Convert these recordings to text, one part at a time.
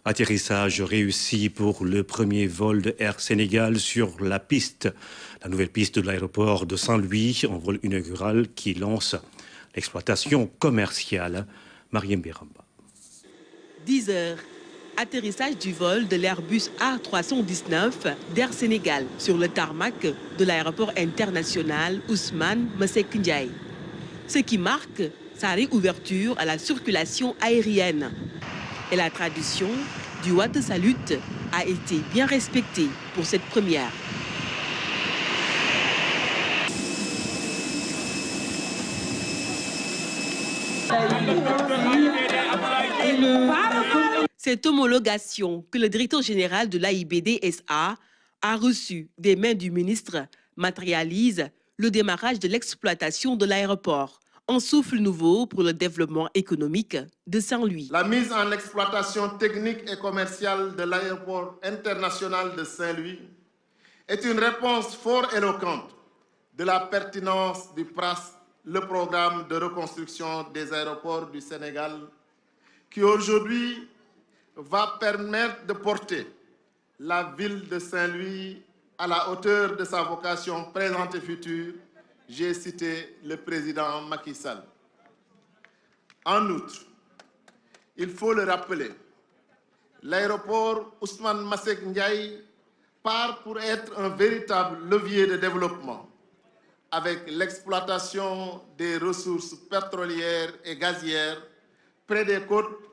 Atterrissage réussi pour le premier vol de Air Sénégal sur la piste. La nouvelle piste de l'aéroport de Saint-Louis, en vol inaugural qui lance l'exploitation commerciale. Mariem Biramba. 10 heures. Atterrissage du vol de l'Airbus A319 d'Air Sénégal sur le tarmac de l'aéroport international Ousmane Masseck Ndiaye. Ce qui marque sa réouverture à la circulation aérienne. Et la tradition du Wade Salut a été bien respectée pour cette première. Cette homologation que le directeur général de l'AIBD SA a reçue des mains du ministre matérialise le démarrage de l'exploitation de l'aéroport. Un souffle nouveau pour le développement économique de Saint-Louis. La mise en exploitation technique et commerciale de l'aéroport international de Saint-Louis est une réponse fort éloquente de la pertinence du PRAS, le programme de reconstruction des aéroports du Sénégal, qui aujourd'hui va permettre de porter la ville de Saint-Louis à la hauteur de sa vocation présente et future. J'ai cité le président Macky Sall. En outre, il faut le rappeler, l'aéroport Ousmane Masseck Ndiaye part pour être un véritable levier de développement avec l'exploitation des ressources pétrolières et gazières près des côtes,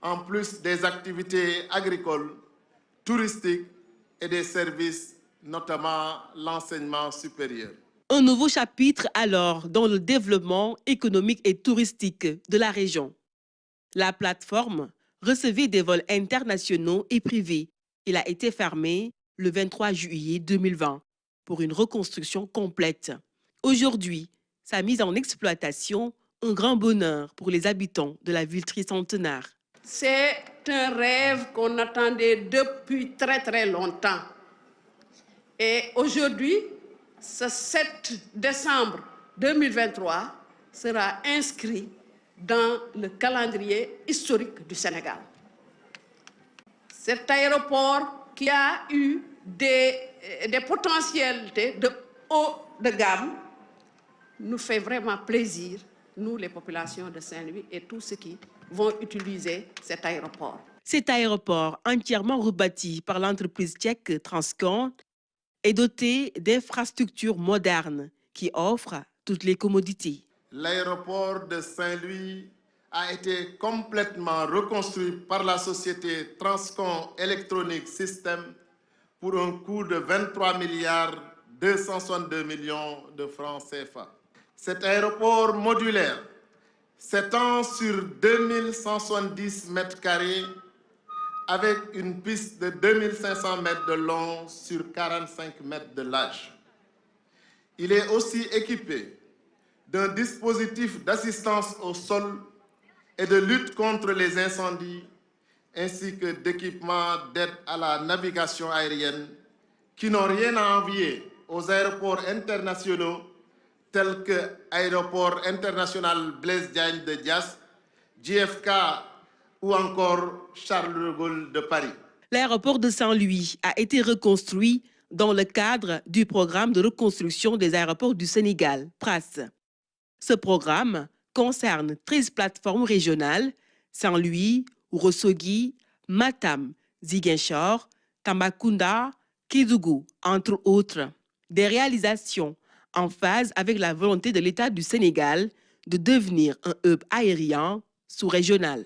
en plus des activités agricoles, touristiques et des services, notamment l'enseignement supérieur. Un nouveau chapitre alors dans le développement économique et touristique de la région. La plateforme recevait des vols internationaux et privés. Il a été fermé le 23 juillet 2020 pour une reconstruction complète. Aujourd'hui, sa mise en exploitation, un grand bonheur pour les habitants de la ville tricentenaire. C'est un rêve qu'on attendait depuis très longtemps. Et aujourd'hui, ce 7 décembre 2023 sera inscrit dans le calendrier historique du Sénégal. Cet aéroport qui a eu des potentialités de haut de gamme nous fait vraiment plaisir, nous les populations de Saint-Louis et tous ceux qui vont utiliser cet aéroport. Cet aéroport, entièrement rebâti par l'entreprise tchèque Transcon, est doté d'infrastructures modernes qui offrent toutes les commodités. L'aéroport de Saint-Louis a été complètement reconstruit par la société Transcon Electronic System pour un coût de 23 262 millions de francs CFA. Cet aéroport modulaire s'étend sur 2170 mètres carrés avec une piste de 2500 mètres de long sur 45 mètres de large. Il est aussi équipé d'un dispositif d'assistance au sol et de lutte contre les incendies, ainsi que d'équipements d'aide à la navigation aérienne qui n'ont rien à envier aux aéroports internationaux tels que l'aéroport international Blaise Diagne de Diass, JFK ou encore Charles de Gaulle de Paris. L'aéroport de Saint-Louis a été reconstruit dans le cadre du programme de reconstruction des aéroports du Sénégal, PRAS. Ce programme concerne 13 plateformes régionales, Saint-Louis, Ourossogui, Matam, Ziguinchor, Tambacounda, Kédougou, entre autres. Des réalisations en phase avec la volonté de l'État du Sénégal de devenir un hub aérien sous-régional.